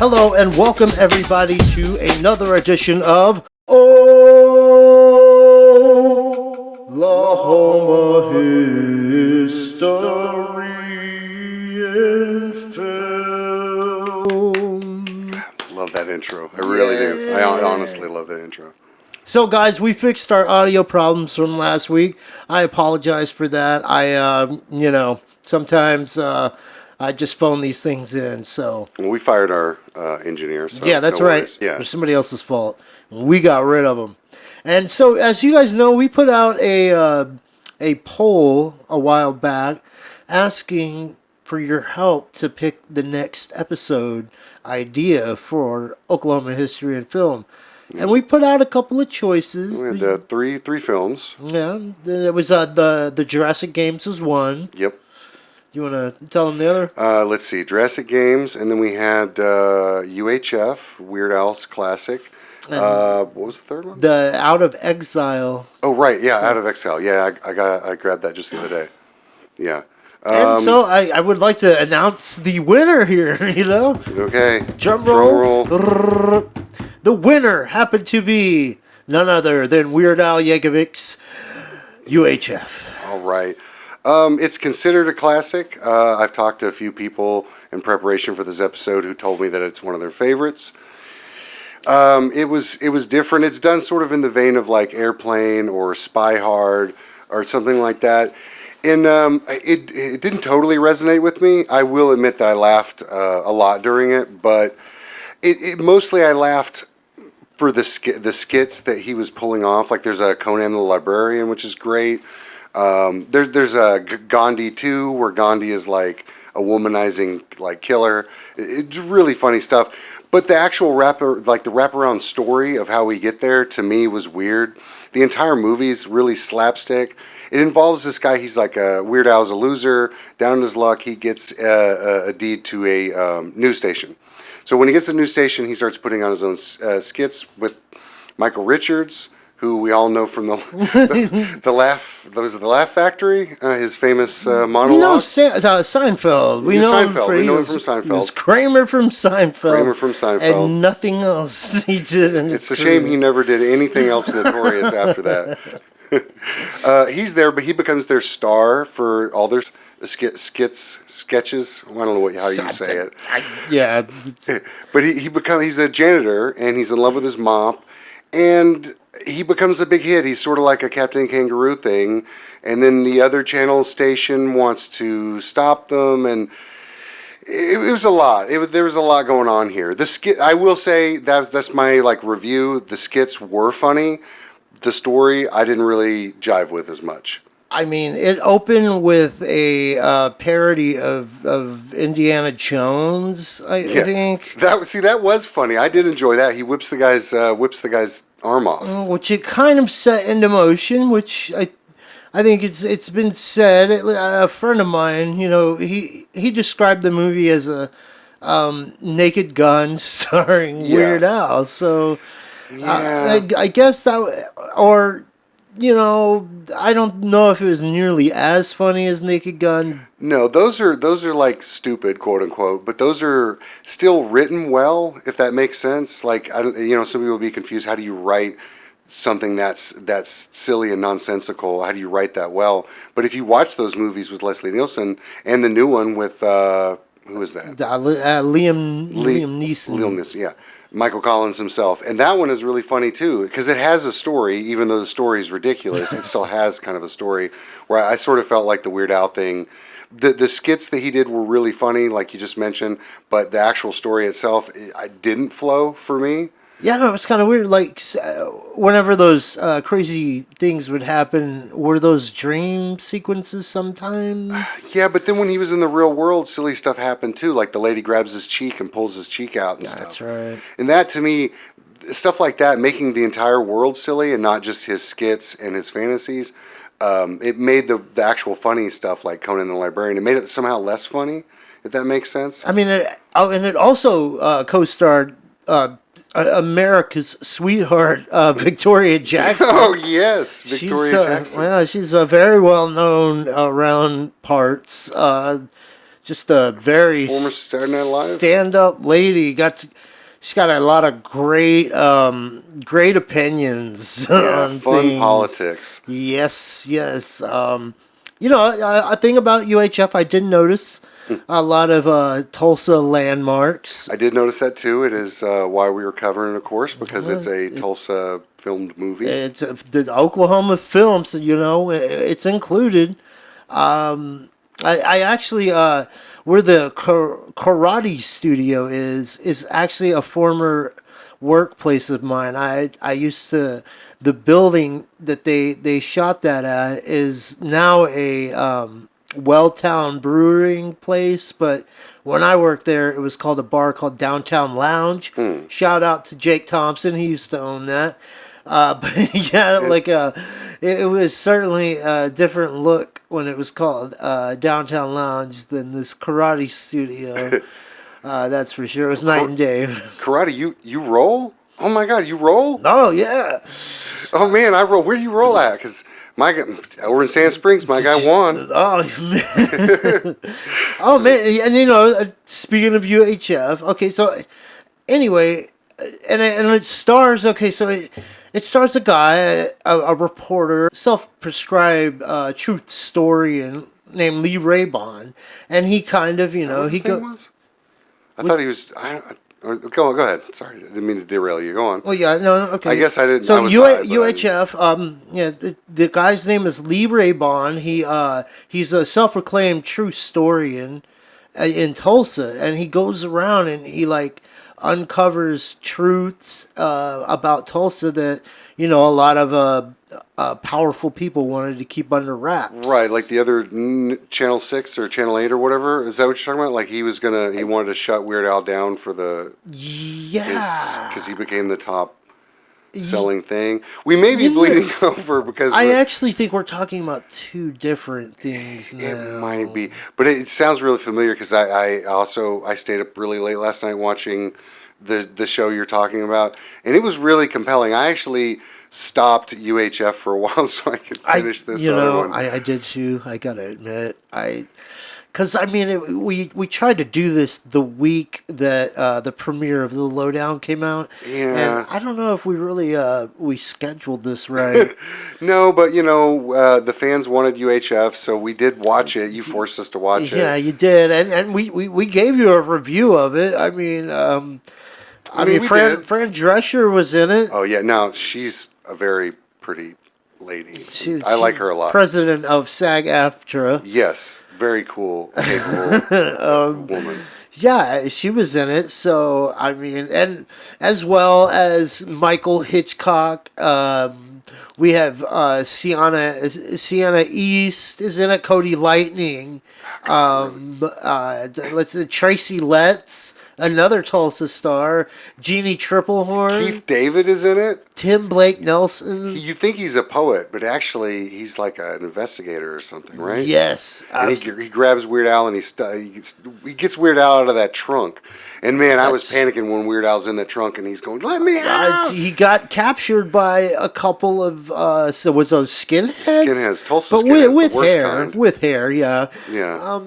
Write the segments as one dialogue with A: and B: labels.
A: Hello and welcome everybody to another edition of Oklahoma History and Film.
B: Love that intro. I really do. I honestly love that intro.
A: So guys, we fixed our audio problems from last week. I apologize for that. Sometimes I just phone these things in, so...
B: Well, we fired our engineer, so
A: yeah, that's
B: no
A: right.
B: worries. Yeah.
A: It was somebody else's fault. We got rid of them. And so, as you guys know, we put out a poll a while back asking for your help to pick the next episode idea for Oklahoma History and Film. And we put out a couple of choices.
B: We had three films.
A: Yeah, it was the Jurassic Games was one.
B: Yep.
A: Do you want to tell them the other?
B: Let's see. Jurassic Games, and then we had UHF, Weird Al's classic. What was the third one?
A: The Out of Exile.
B: Oh, right. Yeah, Out of Exile. Yeah, I grabbed that just the other day. Yeah.
A: And so I would like to announce the winner here,
B: Okay.
A: Drum roll. The winner happened to be none other than Weird Al Yankovic's UHF.
B: All right. It's considered a classic. I've talked to a few people in preparation for this episode who told me that it's one of their favorites. It was different. It's done sort of in the vein of like Airplane or Spy Hard or something like that. And it didn't totally resonate with me. I will admit that I laughed a lot during it, but it mostly I laughed for the skits that he was pulling off. Like there's a Conan the Librarian, which is great. There's a Gandhi 2 where Gandhi is like a womanizing like killer. It's really funny stuff. But the actual wraparound story of how we get there to me was weird. The entire movie's really slapstick. It involves this guy. He's like a Weird Al's a loser. Down in his luck, he gets a deed to a news station. So when he gets a news station, he starts putting on his own skits with Michael Richards, who we all know from the Laugh Factory, his famous monologue.
A: Seinfeld. We know him from Seinfeld. It's Kramer from Seinfeld. And nothing else he did.
B: It's a shame he never did anything else notorious after that. He's there, but he becomes their star for all their sketches. I don't know how you say it.
A: Yeah.
B: But he's a janitor, and he's in love with his mop, and he becomes a big hit. He's sort of like a Captain Kangaroo thing, and then the other channel station wants to stop them, and it was a lot. There was a lot going on here. The skit, I will say, that's my review. The skits were funny. The story I didn't really jive with as much.
A: I mean, it opened with a parody of Indiana Jones. I think
B: that was funny. I did enjoy that. He whips the guy's arm off,
A: which it kind of set into motion. Which I think it's been said. A friend of mine, he described the movie as a Naked Gun starring Weird Al. So I guess that or. I don't know if it was nearly as funny as Naked Gun.
B: No, those are like stupid, quote unquote, but those are still written well, if that makes sense. Like some people will be confused. How do you write something that's silly and nonsensical? How do you write that well? But if you watch those movies with Leslie Nielsen and the new one with who is that?
A: Liam Neeson.
B: Liam Neeson, yeah. Michael Collins himself. And that one is really funny, too, because it has a story. Even though the story is ridiculous, it still has kind of a story where I sort of felt like the Weird Al thing. The skits that he did were really funny, like you just mentioned, but the actual story itself it didn't flow for me.
A: Yeah, no, it's kind of weird. Like, whenever those crazy things would happen, were those dream sequences sometimes?
B: Yeah, but then when he was in the real world, silly stuff happened too. Like the lady grabs his cheek and pulls his cheek out and stuff.
A: That's right.
B: And that, to me, stuff like that, making the entire world silly and not just his skits and his fantasies, it made the actual funny stuff like Conan the Librarian, it made it somehow less funny, if that makes sense.
A: I mean, and it also co-starred America's sweetheart, Victoria Jackson.
B: Oh, yes, Victoria Jackson.
A: Yeah, she's very well known around parts. just a very
B: Former Saturday Night Live.
A: stand-up lady. She's got a lot of great opinions
B: Yeah,
A: on
B: fun
A: things.
B: politics.
A: Yes, yes. A thing about UHF, I did notice a lot of Tulsa landmarks.
B: I did notice that too. It is why we were covering it, of course, because it's a Tulsa filmed movie.
A: It's the Oklahoma film, so it's included. I actually where the karate studio is actually a former workplace of mine. I used to the building that they shot that at is now a Welltown brewing place, but when I worked there, it was called a bar called Downtown Lounge. Shout out to Jake Thompson; he used to own that. But yeah, it was certainly a different look when it was called Downtown Lounge than this karate studio. That's for sure. It was night and day.
B: Karate, you roll? Oh my God, you roll?
A: Oh yeah.
B: Oh man, I roll. Where do you roll at? Because over in Sand Springs, my guy won.
A: Oh man. Oh man, and speaking of UHF, okay, so anyway, and it stars. Okay, so it stars a guy, a reporter, self-prescribed truth historian named Lee Raybon, and he kind of,
B: Is that what his name was? I thought he was. Go ahead. Sorry, I didn't mean to derail you. Go on.
A: Well, yeah, no, okay.
B: I guess I didn't.
A: So
B: I was high, but
A: UHF, the guy's name is Lee Raybon. He's a self-proclaimed true historian in Tulsa, and he goes around and he uncovers truths about Tulsa that a lot of powerful people wanted to keep under wraps.
B: Right, like the other Channel 6 or Channel 8 or whatever. Is that what you're talking about? Like he wanted to shut Weird Al down for because he became the top selling thing. We may be bleeding over because
A: I actually think we're talking about two different things now.
B: It might be, but it sounds really familiar because I stayed up really late last night watching the show you're talking about, and it was really compelling. I actually stopped UHF for a while so I could finish this other one.
A: I did too. I gotta admit, because we tried to do this the week that the premiere of the Lowdown came out.
B: Yeah,
A: and I don't know if we really we scheduled this right.
B: No, but the fans wanted UHF, so we did watch it. You forced us to watch it.
A: Yeah, you did, and we gave you a review of it. I mean, Fran Drescher was in it.
B: Oh yeah, no, she's a very pretty lady. I like her a lot.
A: President of SAG-AFTRA.
B: Yes, very cool, capable woman.
A: Yeah, she was in it. So and as well as Michael Hitchcock. We have Sienna East is in it. Cody Lightning. Tracy Letts. Another Tulsa star, Jeannie Triplehorn.
B: Keith David is in it.
A: Tim Blake Nelson.
B: You think he's a poet, but actually he's like an investigator or something, right?
A: Yes.
B: And he grabs Weird Al and he gets Weird Al out of that trunk. And man, I was panicking when Weird Al's in that trunk and he's going, "Let me out!"
A: He got captured by a couple of was those skinheads?
B: Skinheads, Tulsa skinheads,
A: with
B: the worst
A: hair,
B: kind.
A: with hair, yeah.
B: Yeah.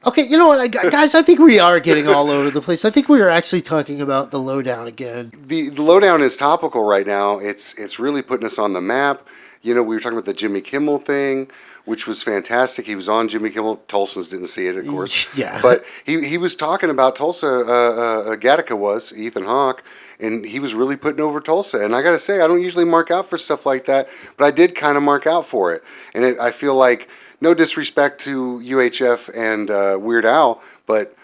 A: Okay, you know what, guys? I think we are getting all over the place. I think we are actually talking about the Lowdown again.
B: The Lowdown is topical right now. It's really putting us on the map. We were talking about the Jimmy Kimmel thing, which was fantastic. He was on Jimmy Kimmel. Tulsans didn't see it, of course.
A: Yeah.
B: But he was talking about Tulsa. Gattaca was, Ethan Hawke, and he was really putting over Tulsa. And I got to say, I don't usually mark out for stuff like that, but I did kind of mark out for it. And I feel like, no disrespect to UHF and Weird Al, but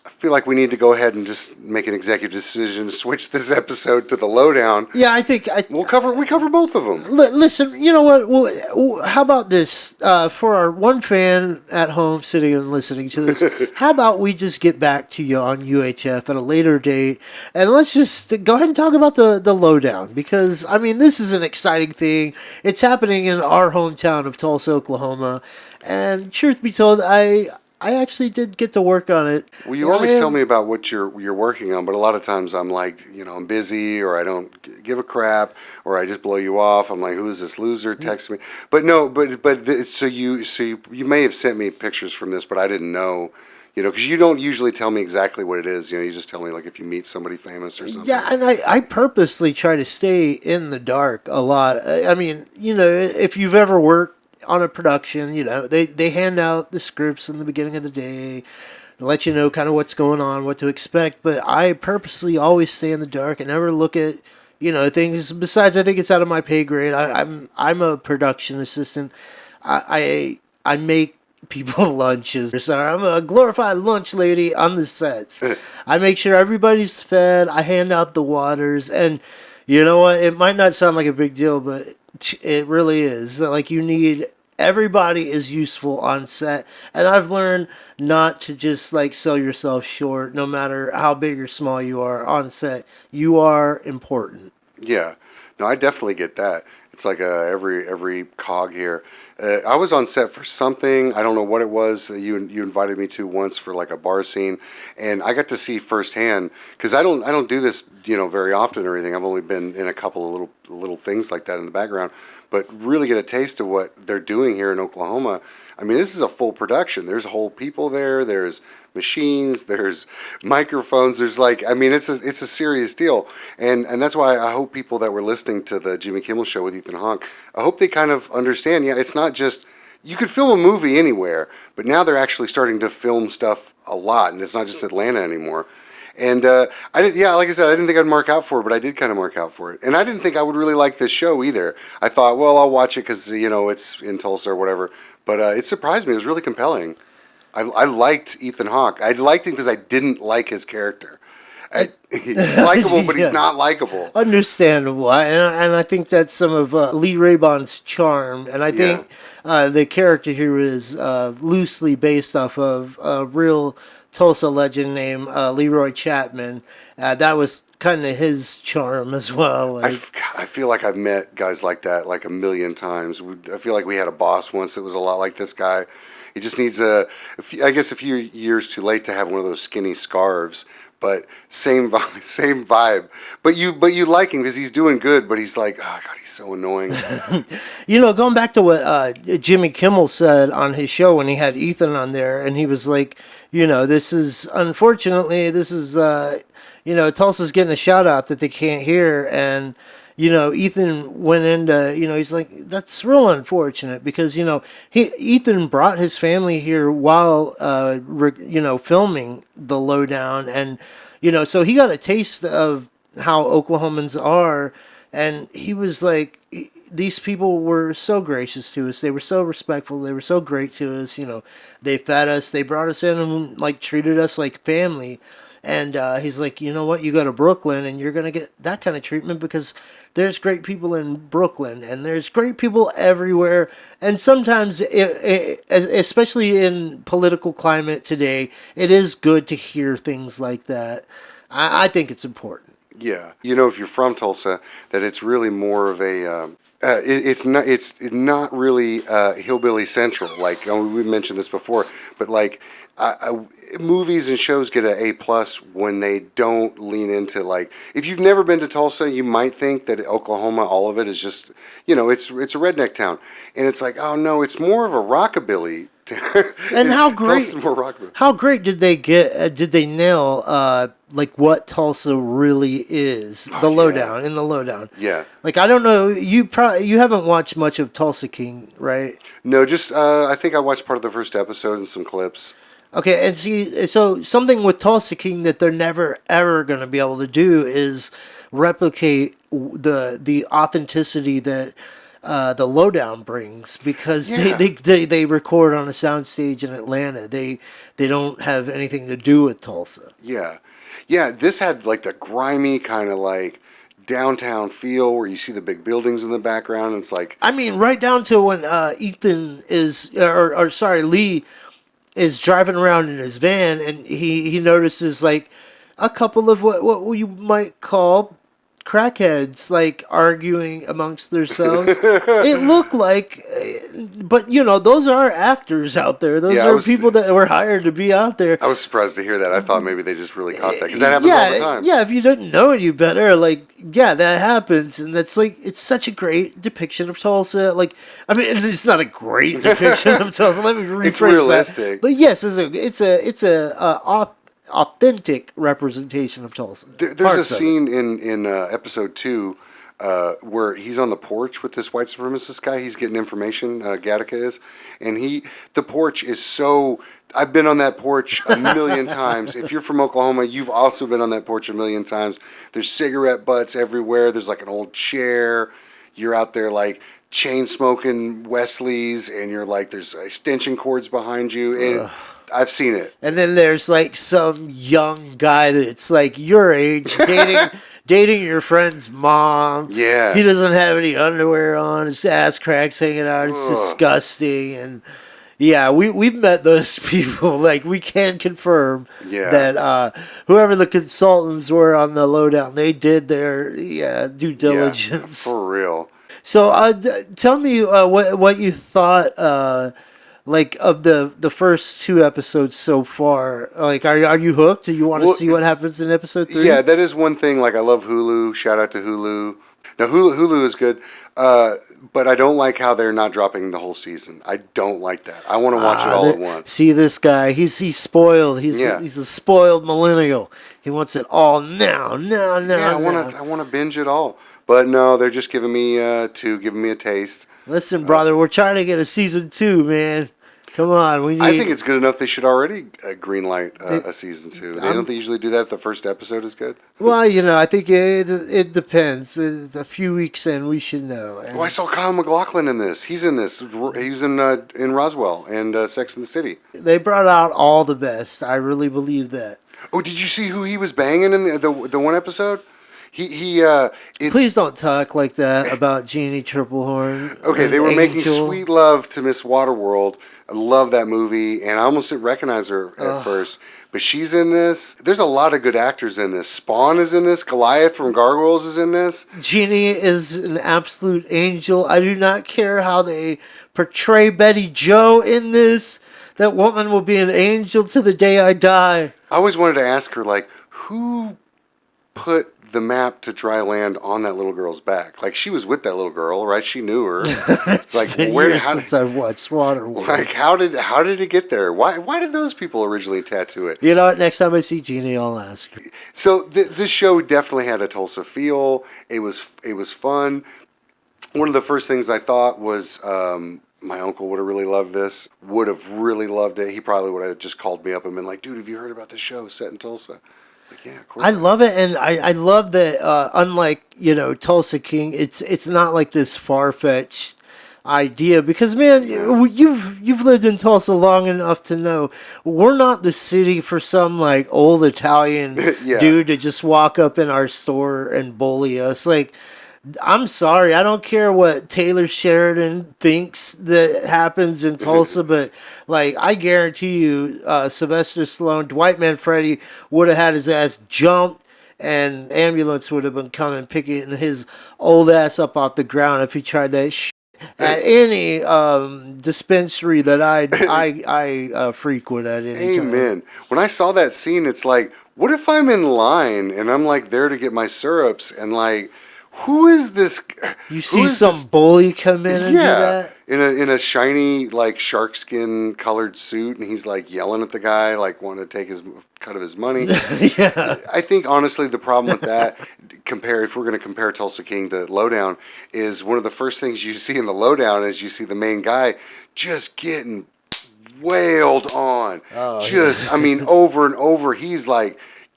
B: I feel like we need to go ahead and just make an executive decision to switch this episode to the Lowdown.
A: Yeah, I think
B: we cover both of them.
A: Listen, you know what? Well, how about this for our one fan at home sitting and listening to this? How about we just get back to you on UHF at a later date, and let's just go ahead and talk about the Lowdown, because this is an exciting thing. It's happening in our hometown of Tulsa, Oklahoma, and truth be told, I actually did get to work on it.
B: Well, you
A: I
B: always tell
A: am,
B: me about what you're working on, but a lot of times I'm like, I'm busy, or I don't give a crap, or I just blow you off. I'm like, who is this loser? Text me. But no, so you may have sent me pictures from this, but I didn't know, because you don't usually tell me exactly what it is. You just tell me like if you meet somebody famous or
A: yeah,
B: something.
A: and I purposely try to stay in the dark a lot. I mean, if you've ever worked on a production, they hand out the scripts in the beginning of the day, let you know kind of what's going on, what to expect. But I purposely always stay in the dark and never look at things. Besides, I think it's out of my pay grade. I'm a production assistant. I make people lunches. So I'm a glorified lunch lady on the sets. I make sure everybody's fed. I hand out the waters, and you know what? It might not sound like a big deal, but it really is. Like you need everybody is useful on set, and I've learned not to just like sell yourself short, no matter how big or small you are on set. You are important.
B: Yeah, no, I definitely get that. It's like every cog here. I was on set for something. I don't know what it was. You invited me to once for like a bar scene, and I got to see firsthand because I don't do this very often or anything. I've only been in a couple of little things like that in the background, but really get a taste of what they're doing here in Oklahoma. I mean, this is a full production. There's whole people there. There's machines. There's microphones. There's it's a serious deal, and that's why I hope people that were listening to the Jimmy Kimmel Show with Ethan Hawke, I hope they kind of understand. Yeah, it's not just you could film a movie anywhere, but now they're actually starting to film stuff a lot, and it's not just Atlanta anymore. And I did, yeah, like I said, I didn't think I'd mark out for it, but I did kind of mark out for it. And I didn't think I would really like this show either. I thought, well, I'll watch it because it's in Tulsa or whatever. But it surprised me. It was really compelling. I liked Ethan Hawke. I liked him because I didn't like his character. He's likable, but he's not likable.
A: Understandable, and I think that's some of Lee Raybon's charm, and I think the character here is loosely based off of a real Tulsa legend named Leroy Chapman. That was kind of his charm as well.
B: I feel like I've met guys like that like a million times. I feel like we had a boss once that was a lot like this guy. He just needs I guess a few years too late to have one of those skinny scarves. But same vibe, same vibe. But you like him because he's doing good. But he's like, oh God, he's so annoying.
A: Going back to what Jimmy Kimmel said on his show when he had Ethan on there, and he was like, this is unfortunately Tulsa's getting a shout out that they can't hear, and Ethan went into, he's like, that's real unfortunate because, Ethan brought his family here while, filming the Lowdown. And, so he got a taste of how Oklahomans are. And he was like, these people were so gracious to us. They were so respectful. They were so great to us. They fed us. They brought us in and like treated us like family. And he's like, you know what? You go to Brooklyn and you're going to get that kind of treatment because there's great people in Brooklyn and there's great people everywhere. And sometimes, especially in political climate today, it is good to hear things like that. I think it's important.
B: Yeah, if you're from Tulsa, that it's really more of a. It's not really hillbilly central. Like we mentioned this before, but like movies and shows get an A+ when they don't lean into like. If you've never been to Tulsa, you might think that Oklahoma, all of it is just it's a redneck town, and it's like, oh no, it's more of a rockabilly.
A: And how great!
B: Tulsa's more rockabilly.
A: How great did they get? Did they nail like what Tulsa really is? The Lowdown, in the Lowdown.
B: Yeah.
A: Like I don't know, you haven't watched much of Tulsa King, right?
B: No, just I think I watched part of the first episode and some clips.
A: Okay, and see, so something with Tulsa King that they're never ever going to be able to do is replicate the authenticity that the Lowdown brings because they record on a soundstage in Atlanta. They don't have anything to do with Tulsa.
B: Yeah. This had like the grimy kind of like downtown feel where you see the big buildings in the background. And it's like,
A: I mean, right down to when Ethan is, or sorry, Lee is driving around in his van and he notices like a couple of what you might call crackheads like arguing amongst themselves. It looked like but those are actors out there. Those
B: Yeah,
A: are people that were hired to be out there.
B: I was surprised to hear that. I thought maybe they just really caught that because that happens all the time.
A: Yeah, if you didn't know any better, that happens, and that's it's such a great depiction of Tulsa. I mean, it's not a great depiction of Tulsa. Let me rephrase
B: It's realistic.
A: that. But yes, it's a authentic representation of Tulsa.
B: There's a scene in episode 2 where he's on the porch with this white supremacist guy. He's getting information. Gattaca is, and the porch is so. I've been on that porch a million times. If you're from Oklahoma, you've also been on that porch a million times. There's cigarette butts everywhere. There's like an old chair. You're out there like chain smoking Wesleys, and you're like there's extension cords behind you. And I've seen it.
A: And then there's some young guy that's your age dating your friend's mom.
B: Yeah.
A: He doesn't have any underwear on. His ass cracks hanging out. It's disgusting. And yeah, we've met those people. We can confirm that whoever the consultants were on the Lowdown, they did their due diligence.
B: Yeah, for real.
A: So tell me what you thought of the first 2 episodes so far. Are you hooked? Do you want to see what happens in episode 3?
B: Yeah, that is one thing. I love Hulu. Shout out to Hulu. Now Hulu is good, but I don't like how they're not dropping the whole season. I don't like that. I want to watch it all at once.
A: See this guy? He's spoiled. He's a spoiled millennial. He wants it all now.
B: Yeah, I want to binge it all. But no, they're just giving me giving me a taste.
A: Listen, brother, we're trying to get a season 2, man. Come on,
B: I think it's good enough. They should already greenlight a season 2. They don't usually do that if the first episode is good.
A: Well, I think it depends. It's a few weeks in, we should know. And
B: I saw Kyle MacLachlan in this. He's in this. He was in Roswell and Sex and the City.
A: They brought out all the best. I really believe that.
B: Oh, did you see who he was banging in the one episode?
A: Please don't talk like that about Jeannie Triplehorn.
B: Okay, they were making sweet love to Miss Waterworld. I love that movie, and I almost didn't recognize her at first. But she's in this. There's a lot of good actors in this. Spawn is in this. Goliath from Gargoyles is in this.
A: Jeannie is an absolute angel. I do not care how they portray Betty Jo in this. That woman will be an angel to the day I die.
B: I always wanted to ask her, who put the map to dry land on that little girl's back? She was with that little girl, right? She knew her. It's
A: where? Since I've watched Waterworld.
B: How did it get there? Why did those people originally tattoo it?
A: You know what? Next time I see Jeannie, I'll ask her.
B: So this show definitely had a Tulsa feel. It was fun. One of the first things I thought was my uncle would have really loved this. Would have really loved it. He probably would have just called me up and been like, "Dude, have you heard about this show set in Tulsa?" Yeah, of course.
A: I love it, and I love that. Unlike Tulsa King, it's not like this far fetched idea because man, you've lived in Tulsa long enough to know we're not the city for some old Italian dude to just walk up in our store and bully us. I'm sorry, I don't care what Taylor Sheridan thinks that happens in Tulsa, but I guarantee you, Sylvester Stallone, Dwight Manfredi would have had his ass jumped, and ambulance would have been coming picking his old ass up off the ground if he tried that shit at any dispensary that I frequent at any time.
B: Amen. When I saw that scene, it's what if I'm in line and I'm there to get my syrups and who is this?
A: You see some bully come in and do that?
B: In a shiny shark skin colored suit, and he's yelling at the guy wanting to take his cut of his money.
A: Yeah.
B: I think honestly the problem with that, if we're going to compare Tulsa King to Lowdown, is one of the first things you see in the Lowdown is you see the main guy just getting wailed on. I mean, over and over. He's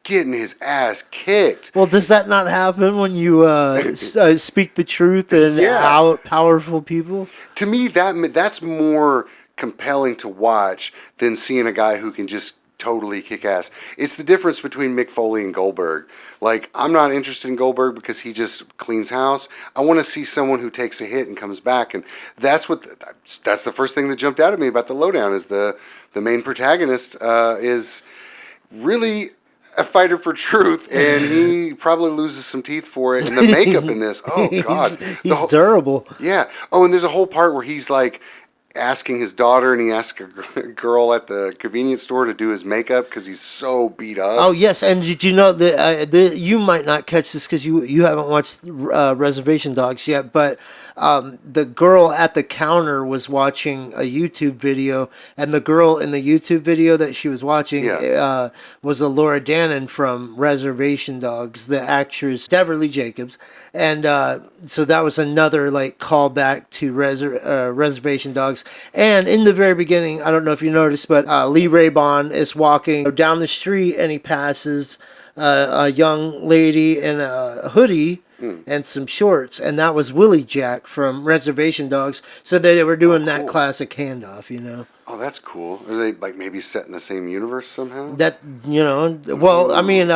B: getting his ass kicked.
A: Well, does that not happen when you speak the truth and out powerful people?
B: To me, that's more compelling to watch than seeing a guy who can just totally kick ass. It's the difference between Mick Foley and Goldberg. I'm not interested in Goldberg because he just cleans house. I want to see someone who takes a hit and comes back, and that's the first thing that jumped out at me about the Lowdown is the main protagonist is really a fighter for truth, and he probably loses some teeth for it. And the makeup in this, oh god,
A: he's durable.
B: Yeah. Oh, and there's a whole part where he's asking his daughter, and he asked a girl at the convenience store to do his makeup because he's so beat up.
A: Oh yes, and did you know that you might not catch this because you haven't watched Reservation Dogs yet, but the girl at the counter was watching a YouTube video, and the girl in the YouTube video that she was watching was a Laura Dannon from Reservation Dogs, the actress Deverly Jacobs, and so that was another like callback to Reservation Dogs. And in the very beginning, I don't know if you noticed, but Lee Ray Bond is walking down the street and he passes a young lady in a hoodie and some shorts, and that was Willie Jack from Reservation Dogs. So they were doing that classic handoff, you know.
B: Oh, that's cool. Are they like maybe set in the same universe somehow?
A: That, you know, well, I mean,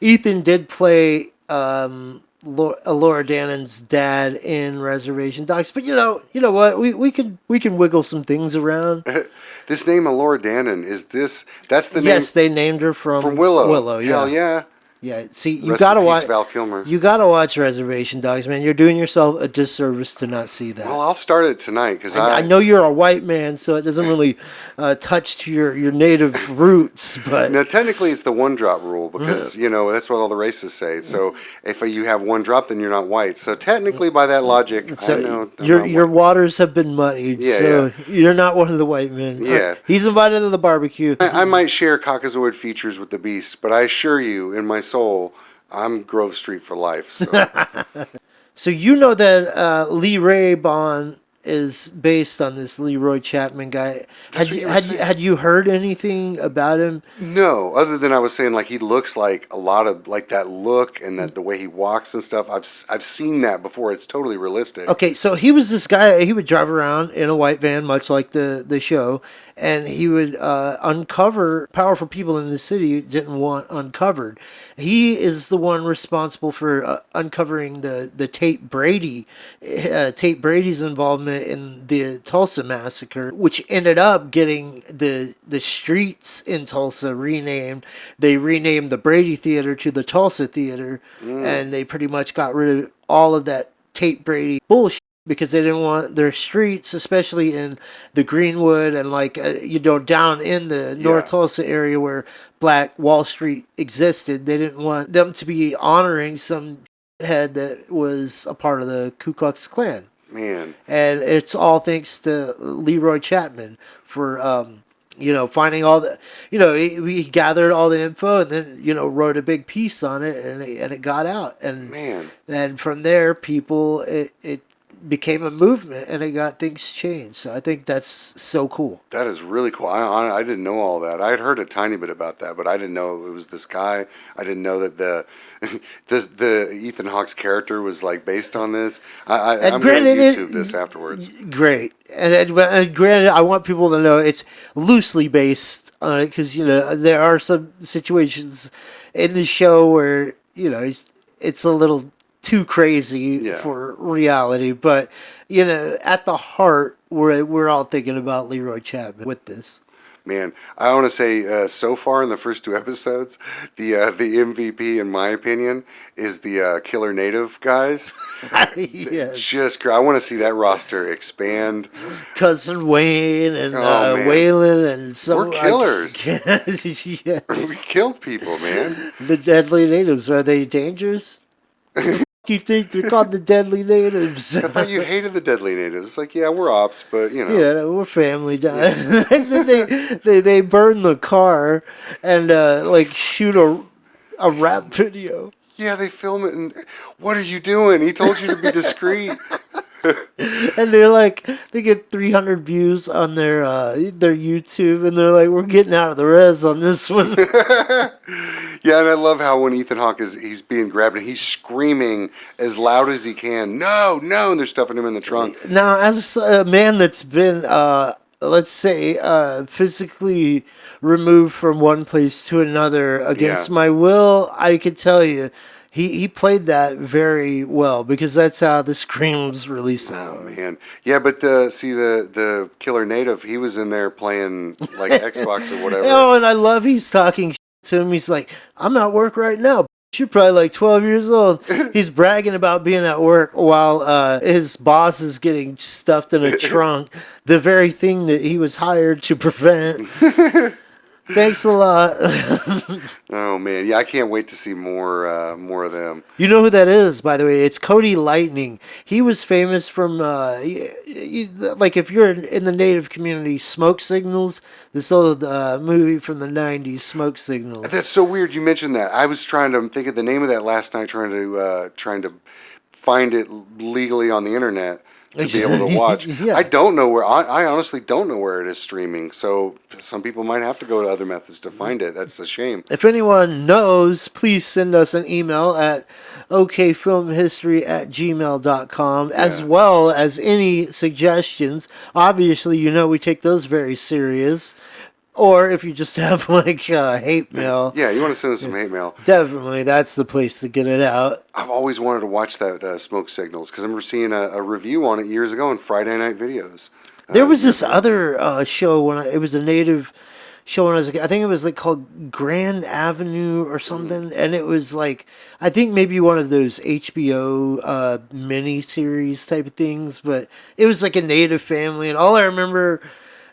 A: Ethan did play Laura Dannon's dad in Reservation Dogs, but you know what? We can wiggle some things around.
B: This name of Laura Dannon, that's the name?
A: Yes, they named her from
B: Willow.
A: Willow, yeah.
B: Hell yeah.
A: Yeah, see, you
B: Rest
A: gotta
B: in peace,
A: watch
B: Val Kilmer.
A: You gotta watch Reservation Dogs, man. You're doing yourself a disservice to not see that.
B: Well, I'll start it tonight because
A: I know you're a white man, so it doesn't really touch to your native roots. But
B: now, technically, it's the one drop rule because that's what all the races say. So if you have one drop, then you're not white. So technically, by that logic,
A: so
B: I know
A: your waters have been muddied.
B: Yeah,
A: so you're not one of the white men.
B: Yeah,
A: he's invited to the barbecue.
B: I might share Caucasoid features with the beast, but I assure you, in my soul, I'm Grove Street for life. So,
A: so you know that Lee Ray Bond is based on this Leroy Chapman guy. Had you heard anything about him?
B: No, other than I was saying like he looks like a lot of like that look and that the way he walks and stuff. I've seen that before. It's totally realistic.
A: Okay, so he was this guy. He would drive around in a white van, much like the show, and he would uncover powerful people in the city didn't want uncovered. He is the one responsible for uncovering the Tate Brady's involvement in the Tulsa massacre, which ended up getting the streets in Tulsa renamed. They renamed the Brady Theater to the Tulsa Theater, and they pretty much got rid of all of that Tate Brady bullshit because they didn't want their streets, especially in the Greenwood and down in the North Tulsa area where Black Wall Street existed. They didn't want them to be honoring some head that was a part of the Ku Klux Klan.
B: Man.
A: And it's all thanks to Leroy Chapman for, finding all the, he gathered all the info and then, wrote a big piece on it and it got out. And,
B: man.
A: And from there, people, it became a movement and it got things changed. So I think that's so cool.
B: That is really cool. I didn't know all that. I had heard a tiny bit about that, but I didn't know it was this guy. I didn't know that the Ethan Hawke's character was like based on this. I'm going to YouTube this afterwards.
A: Great. And granted, I want people to know it's loosely based on it because, there are some situations in the show where, it's a little too crazy for reality, but at the heart, we're all thinking about Leroy Chapman with this.
B: Man, I want to say so far in the first two episodes, the MVP, in my opinion, is the Killer Native guys.
A: Yes.
B: I want to see that roster expand.
A: Cousin Wayne and Waylon and some.
B: We're killers.
A: Yes.
B: We killed people, man.
A: The Deadly Natives, are they dangerous? You think they're called the Deadly Natives?
B: I thought you hated the Deadly Natives. It's like, yeah, we're ops, but
A: yeah, we're family. And then they burn the car and shoot a rap video.
B: Yeah, they film it and what are you doing? He told you to be discreet.
A: And they get 300 views on their YouTube, and they're like, we're getting out of the res on this one.
B: Yeah, and I love how when Ethan Hawke he's being grabbed and he's screaming as loud as he can, no, and they're stuffing him in the trunk.
A: Now, as a man that's been, let's say, physically removed from one place to another against my will, I could tell you, he played that very well because that's how the screams really sound.
B: Oh man, yeah, but the Killer Native, he was in there playing like Xbox or whatever.
A: Oh, and I love he's talking to him. He's like, "I'm at work right now." You're probably like 12 years old. He's bragging about being at work while his boss is getting stuffed in a trunk. The very thing that he was hired to prevent. Thanks a lot.
B: Oh man, yeah, I can't wait to see more of them.
A: You know who that is, by the way? It's Cody Lightning. He was famous from, like, if you're in the native community, Smoke Signals, this old movie from the 90s, Smoke Signals.
B: That's so weird you mentioned that. I was trying to think of the name of that last night, trying to find it legally on the internet to be able to watch.
A: Yeah.
B: I don't know where. I honestly don't know where it is streaming. So some people might have to go to other methods to find it. That's a shame.
A: If anyone knows, please send us an email at okfilmhistory@gmail.com, as well as any suggestions. Obviously, we take those very serious. Or if you just have like hate mail.
B: Yeah, you want to send us some hate mail.
A: Definitely, that's the place to get it out.
B: I've always wanted to watch that Smoke Signals because I remember seeing a review on it years ago in Friday Night Videos.
A: There was this other show it was a native show when I was a kid. I think it was like called Grand Avenue or something, and it was like I think maybe one of those HBO mini series type of things, but it was like a native family, and all I remember.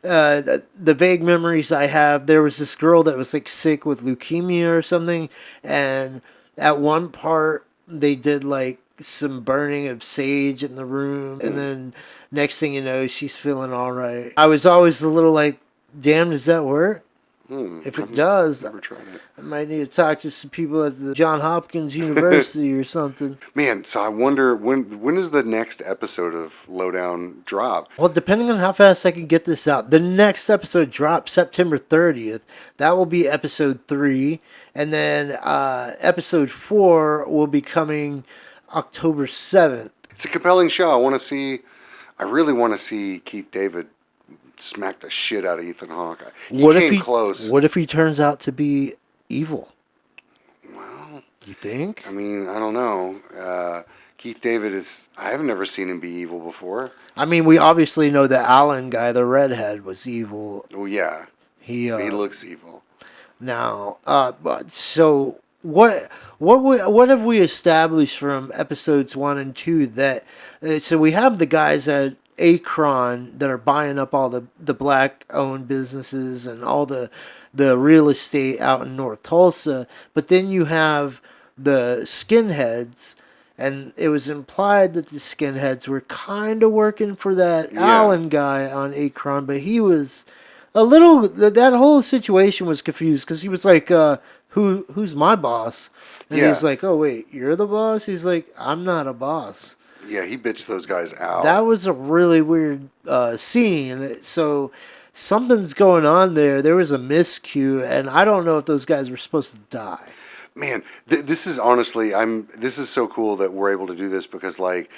A: The vague memories I have, there was this girl that was like sick with leukemia or something, and at one part they did like some burning of sage in the room, and then next thing you know, she's feeling all right. I was always a little like, damn, does that work? If it does,
B: never tried it.
A: I might need to talk to some people at the Johns Hopkins University or something.
B: Man, so I wonder when is the next episode of Lowdown drop?
A: Well, depending on how fast I can get this out, the next episode drops September 30th. That will be episode 3. And then episode 4 will be coming October 7th.
B: It's a compelling show. I really want to see Keith David smack the shit out of Ethan Hawke. He came close.
A: What if he turns out to be evil?
B: Well,
A: you think?
B: I mean, I don't know. Keith David I have never seen him be evil before.
A: I mean, we obviously know the Allen guy, the redhead, was evil.
B: Oh yeah, he looks evil.
A: Now, so what have we established from episodes 1 and 2 that? So we have the guys at Akron that are buying up all the black-owned businesses and all the real estate out in North Tulsa. But then you have the skinheads, and it was implied that the skinheads were kind of working for that Allen guy on Akron, but he was a little... That whole situation was confused because he was like, who's my boss? And he's like, oh, wait, you're the boss? He's like, I'm not a boss.
B: Yeah, he bitched those guys out.
A: That was a really weird scene. So something's going on there. There was a miscue, and I don't know if those guys were supposed to die.
B: Man, this is honestly, this is so cool that we're able to do this because, like,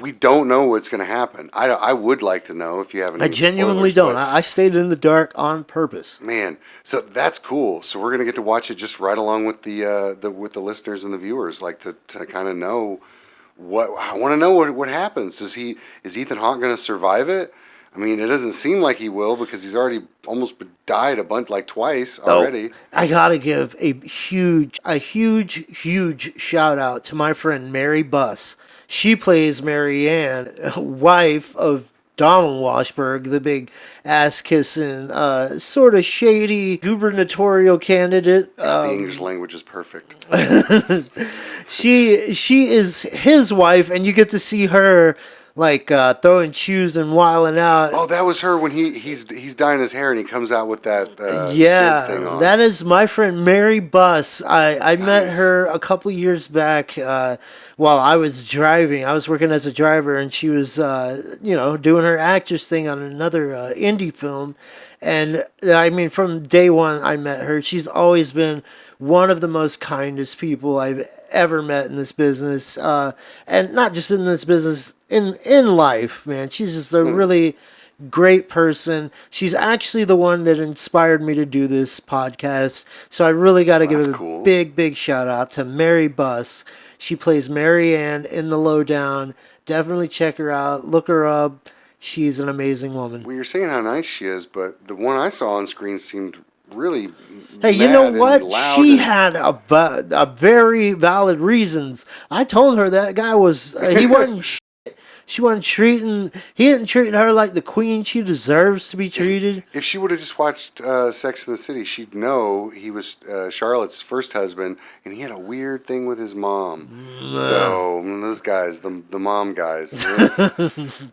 B: we don't know what's going to happen. I would like to know if you have any.
A: I genuinely
B: spoilers,
A: don't. I stayed in the dark on purpose.
B: Man, so that's cool. So we're going to get to watch it just right along with the listeners and the viewers, like to kind of know. I want to know what happens. Is Ethan Hawke going to survive it? I mean, it doesn't seem like he will because he's already almost died a bunch, like twice already.
A: I gotta give a huge shout out to my friend Mary Buss. She plays Mary Ann, wife of Donald Washburn, the big ass-kissing, sort of shady gubernatorial candidate.
B: The English language is perfect.
A: She is his wife, and you get to see her like throwing shoes and wilding out.
B: Oh, that was her when he's dyeing his hair and he comes out with that kid thing on.
A: That is my friend Mary Buss. I met her a couple years back while I was driving. I was working as a driver, and she was doing her actress thing on another indie film. And I mean, from day one I met her, she's always been one of the most kindest people I've ever met in this business, and not just in this business, in life, man. She's just a really great person. She's actually the one that inspired me to do this podcast, so I really got to give a big shout out to Mary Buss. She plays Mary Ann in The Lowdown. Definitely check her out. Look her up. She's an amazing woman.
B: Well, you're saying how nice she is, but the one I saw on screen seemed really
A: Hey, you know
B: mad and
A: what?
B: loud.
A: She
B: And
A: had a very valid reasons. I told her that guy was he wasn't. She wasn't treating. He didn't treat her like the queen she deserves to be treated.
B: if she would have just watched Sex in the City, she'd know he was Charlotte's first husband, and he had a weird thing with his mom. So those guys, the mom guys,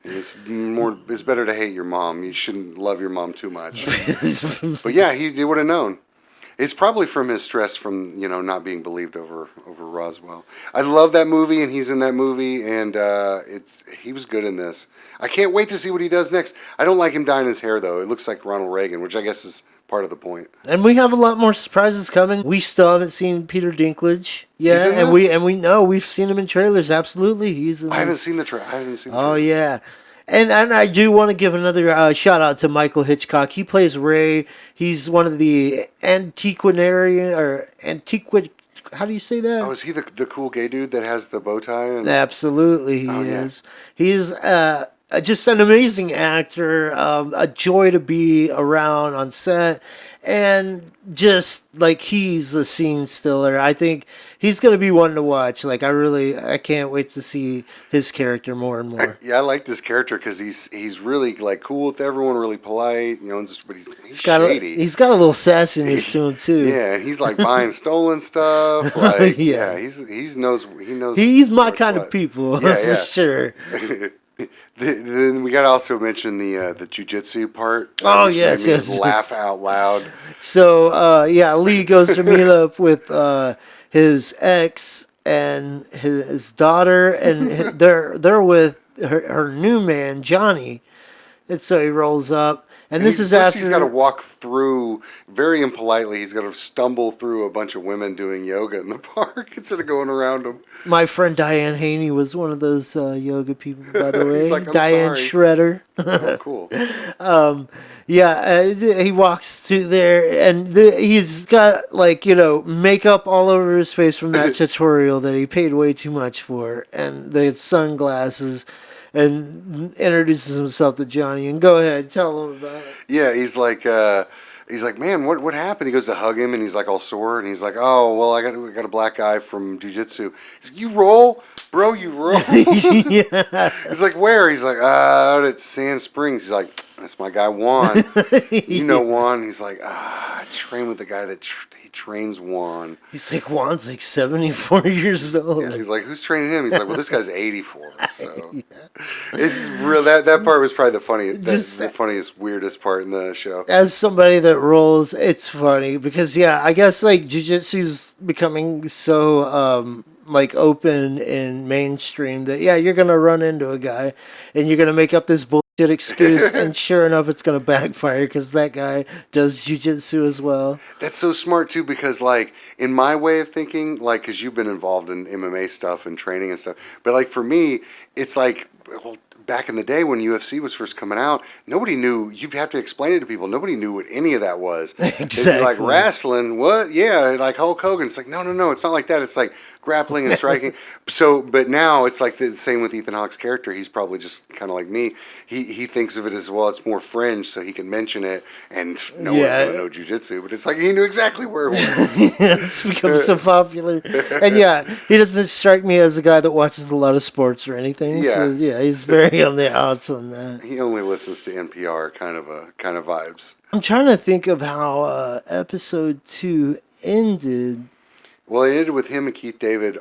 B: it's better to hate your mom. You shouldn't love your mom too much. But yeah, he would have known. It's probably from his stress from not being believed over Roswell. I love that movie, and he's in that movie, and he was good in this. I can't wait to see what he does next. I don't like him dyeing his hair though. It looks like Ronald Reagan, which I guess is part of the point.
A: And we have a lot more surprises coming. We still haven't seen Peter Dinklage. Yeah,
B: He's in
A: and
B: this?
A: we know we've seen him in trailers. Absolutely, he's in.
B: I haven't seen the trailer.
A: Oh yeah. And I do want to give another shout out to Michael Hitchcock. He plays Ray. He's one of the antiquarian or antiquit. How do you say that?
B: Oh, is he the cool gay dude that has the bow tie?
A: Absolutely, he
B: Oh, yeah.
A: is. He is just an amazing actor. A joy to be around on set, and just like he's a scene stiller. I think he's going to be one to watch. Like I can't wait to see his character more and more.
B: Yeah, I like this character because he's really like cool with everyone, really polite, but he's
A: He's
B: shady.
A: got a little sassiness to him too.
B: Yeah, and he's like buying stolen stuff. Like,
A: Yeah.
B: he knows.
A: He's my
B: what's
A: kind
B: what.
A: of people.
B: Yeah, yeah.
A: For sure.
B: Then we got to also mention the jujitsu part.
A: Oh,
B: which
A: yes,
B: made me
A: yes.
B: laugh out loud.
A: So Lee goes to meet up with his ex and his daughter, and they're with her new man Johnny, and so he rolls up, and this is
B: First
A: after
B: he's got to walk through very impolitely. He's got to stumble through a bunch of women doing yoga in the park instead of going around them.
A: my friend Diane Haney was one of those yoga people, by the way.
B: He's like, "I'm
A: Diane
B: sorry."
A: Shredder.
B: Oh, cool.
A: He walks to there, and he's got makeup all over his face from that tutorial that he paid way too much for, and the sunglasses, and introduces himself to Johnny. And go ahead, tell him about it.
B: Yeah, he's like, man, what happened? He goes to hug him, and he's like all sore, and he's like, oh, well, I got a black guy from jujitsu. He's like, you roll, bro, you roll.
A: Yeah.
B: He's like, where? He's like, out at Sand Springs. He's like, that's my guy Juan. You know Juan. He's like, I train with the guy that he trains Juan.
A: He's like, Juan's like 74 years old.
B: Yeah, he's like, who's training him? He's like, well, this guy's 84. So it's real. That part was probably the funniest, weirdest part in the show.
A: As somebody that rolls, it's funny because I guess like jiu-jitsu's becoming so open and mainstream that you're gonna run into a guy and you're gonna make up this bullshit excuse, and sure enough it's gonna backfire because that guy does jiu-jitsu as well.
B: That's so smart too, because like in my way of thinking, like because you've been involved in MMA stuff and training and stuff, but like for me, it's like, well, back in the day when UFC was first coming out, nobody knew. You'd have to explain it to people. Nobody knew what any of that was.
A: Exactly.
B: They'd be like, wrestling, what? Yeah, like Hulk Hogan. It's like, no, it's not like that. It's like grappling and striking. But now it's like the same with Ethan Hawke's character. He's probably just kind of like me. He thinks of it as, well, it's more fringe, so he can mention it, and no one's going to know jujitsu. But it's like he knew exactly where it was.
A: It's become so popular. And he doesn't strike me as a guy that watches a lot of sports or anything.
B: Yeah.
A: So, he's very on the outs on that.
B: He only listens to NPR kind of vibes.
A: I'm trying to think of how episode 2 ended.
B: Well, it ended with him and Keith David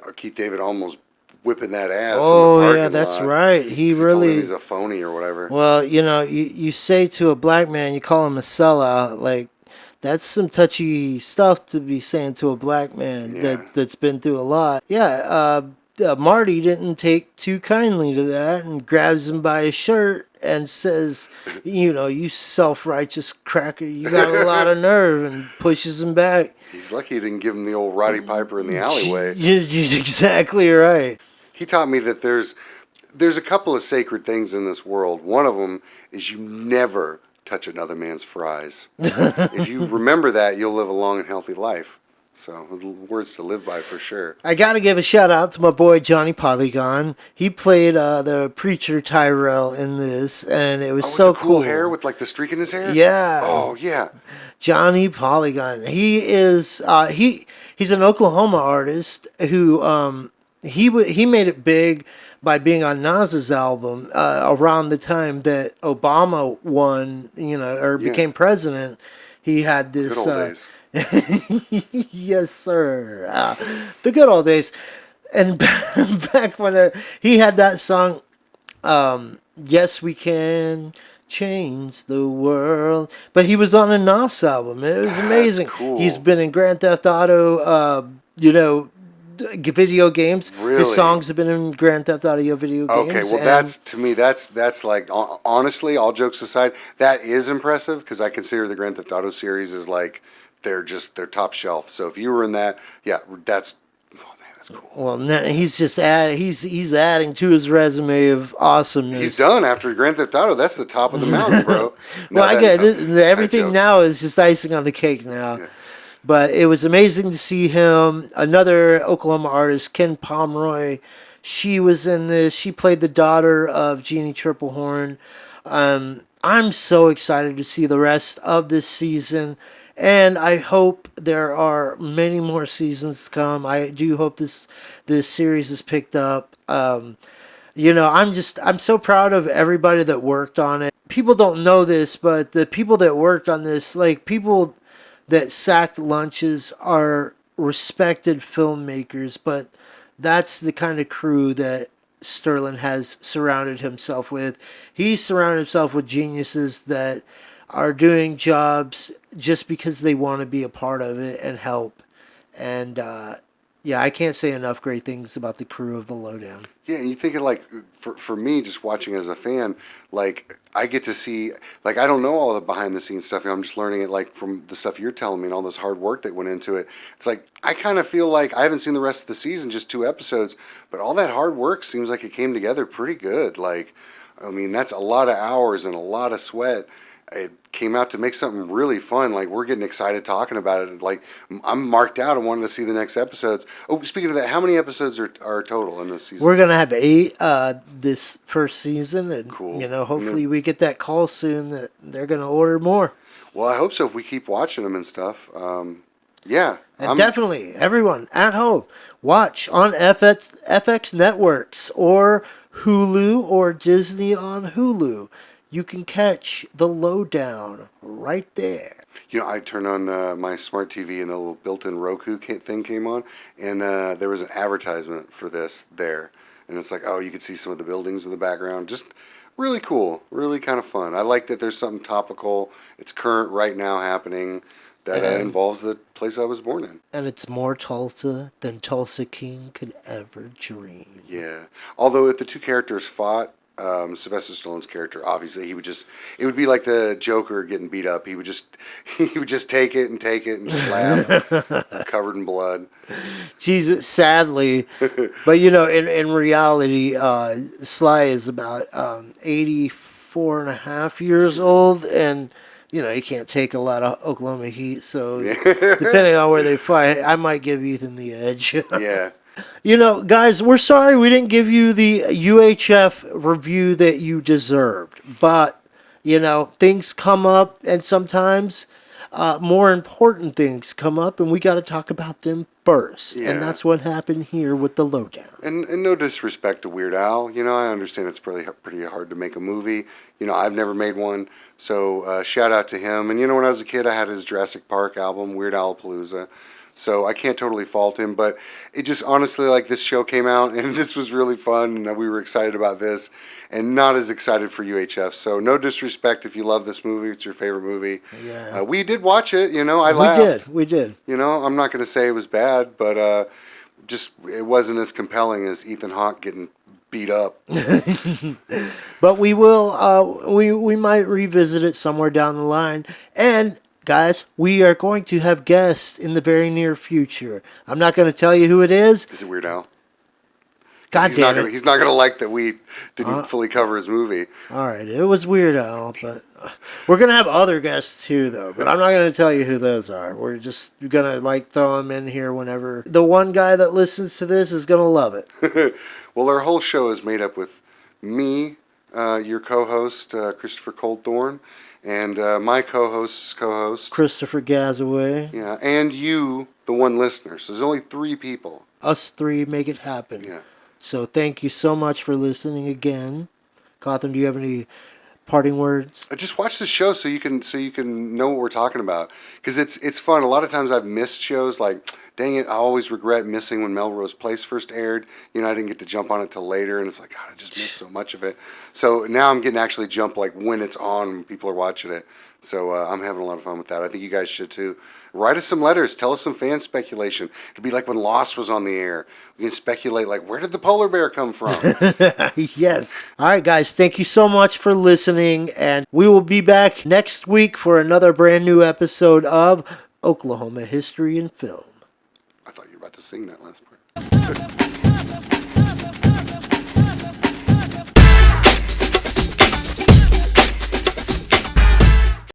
B: almost whipping that ass.
A: Oh,
B: in the parking
A: yeah, that's
B: lot.
A: right. He
B: told
A: really...
B: him he's a phony or whatever.
A: Well, you say to a black man, you call him a sellout. Like, that's some touchy stuff to be saying to a black man that's been through a lot. Yeah, Marty didn't take too kindly to that and grabs him by his shirt and says, you self-righteous cracker, you got a lot of nerve, and pushes him back.
B: He's lucky he didn't give him the old Roddy Piper in the alleyway.
A: You're exactly right.
B: He taught me that there's a couple of sacred things in this world. One of them is you never touch another man's fries. If you remember that, you'll live a long and healthy life. So, words to live by for sure.
A: I got to give a shout out to my boy Johnny Polygon. He played the preacher Tyrell in this, and it was so
B: with the cool
A: cool.
B: hair with like the streak in his hair?
A: Yeah.
B: Oh, yeah.
A: Johnny Polygon. He's an Oklahoma artist who he made it big by being on Nas's album around the time that Obama won, or
B: Yeah.
A: became president. He had
B: Good
A: this.
B: old days.
A: Yes, sir. The good old days. And back when he had that song, Yes, We Can Change the World. But he was on a Nas album. It was amazing.
B: cool.
A: He's been in Grand Theft Auto, video games. His
B: Really?
A: songs have been in Grand Theft Auto video games.
B: Okay, well,
A: and
B: that's to me. That's like honestly, all jokes aside, that is impressive because I consider the Grand Theft Auto series as like they're top shelf. So if you were in that, yeah, that's cool.
A: Well, he's just he's adding to his resume of awesomeness.
B: He's done after Grand Theft Auto. That's the top of the mountain, bro.
A: Well, I get it. Everything
B: joke.
A: now is just icing on the cake now.
B: Yeah.
A: But it was amazing to see him. Another Oklahoma artist, Ken Pomeroy. She was in this. She played the daughter of Jeannie Triplehorn. I'm so excited to see the rest of this season. And I hope there are many more seasons to come. I do hope this series is picked up. I'm so proud of everybody that worked on it. People don't know this, but the people that worked on this, like people that sacked lunches, are respected filmmakers. But that's the kind of crew that Sterling has surrounded himself with. He surrounded himself with geniuses that are doing jobs just because they want to be a part of it and help. And I can't say enough great things about the crew of the Lowdown.
B: Yeah, you think of like for me, just watching as a fan, like I get to see, like I don't know all the behind the scenes stuff. I'm just learning it like from the stuff you're telling me and all this hard work that went into it. It's like I kind of feel like I haven't seen the rest of the season, just 2 episodes, but all that hard work seems like it came together pretty good. Like, I mean, that's a lot of hours and a lot of sweat. It came out to make something really fun. Like, we're getting excited talking about it. Like, I'm marked out and wanting to see the next episodes. Oh, speaking of that, how many episodes are total in this season?
A: We're going to have 8 this first season. And,
B: Cool.
A: hopefully we get that call soon that they're going to order more.
B: Well, I hope so if we keep watching them and stuff. Yeah.
A: And definitely, everyone at home, watch on FX Networks or Hulu or Disney on Hulu. You can catch the Lowdown right there.
B: I turned on my smart TV and the little built-in Roku thing came on, and there was an advertisement for this there. And it's like, oh, you could see some of the buildings in the background. Just really cool, really kind of fun. I like that there's something topical. It's current right now happening that involves the place I was born in.
A: And it's more Tulsa than Tulsa King could ever dream.
B: Yeah. Although if the 2 characters fought, Sylvester Stallone's character, obviously, it would be like the Joker getting beat up. He would just take it and just laugh, covered in blood.
A: Jesus, sadly, but in reality, Sly is about 84 and a half years old, and he can't take a lot of Oklahoma heat. So depending on where they fight, I might give Ethan the edge.
B: Yeah.
A: Guys, we're sorry we didn't give you the UHF review that you deserved. But, things come up, and sometimes more important things come up, and we got to talk about them first.
B: Yeah.
A: And that's what happened here with the Lowdown.
B: And no disrespect to Weird Al. I understand it's pretty hard to make a movie. I've never made one. So shout out to him. And, when I was a kid, I had his Jurassic Park album, Weird Al Palooza. So I can't totally fault him, but it just honestly, like, this show came out and this was really fun and we were excited about this and not as excited for UHF. So no disrespect if you love this movie, it's your favorite movie.
A: Yeah.
B: We did watch it, I laughed.
A: We did.
B: I'm not going to say it was bad, but just it wasn't as compelling as Ethan Hawke getting beat up.
A: But we will, we might revisit it somewhere down the line. And guys, we are going to have guests in the very near future. I'm not going to tell you who it is.
B: Is it Weird Al?
A: God damn it.
B: He's not going to like that we didn't fully cover his movie.
A: All right, it was Weird Al, but we're going to have other guests too, though. But I'm not going to tell you who those are. We're just going to throw them in here whenever. The one guy that listens to this is going to love it.
B: Well, our whole show is made up with me, your co-host, Christopher Coldthorne, and my co-host,
A: Christopher Gazaway.
B: yeah, and you, the one listener. So there's only 3 people.
A: Us 3 make it happen.
B: Yeah.
A: So thank you so much for listening again. Cawthon, do you have any parting words?
B: Just watch the show so you can know what we're talking about, because it's fun. A lot of times I've missed shows, like, dang it, I always regret missing when Melrose Place first aired. You know, I didn't get to jump on it till later, and it's like, God, I just missed so much of it. So now I'm getting to actually jump like when it's on, when people are watching it. So I'm having a lot of fun with that. I think you guys should too. Write us some letters. Tell us some fan speculation. It'd be like when Lost was on the air. We can speculate, like, where did the polar bear come from?
A: Yes. All right, guys. Thank you so much for listening. And we will be back next week for another brand new episode of Oklahoma History and Film.
B: I thought you were about to sing that last part.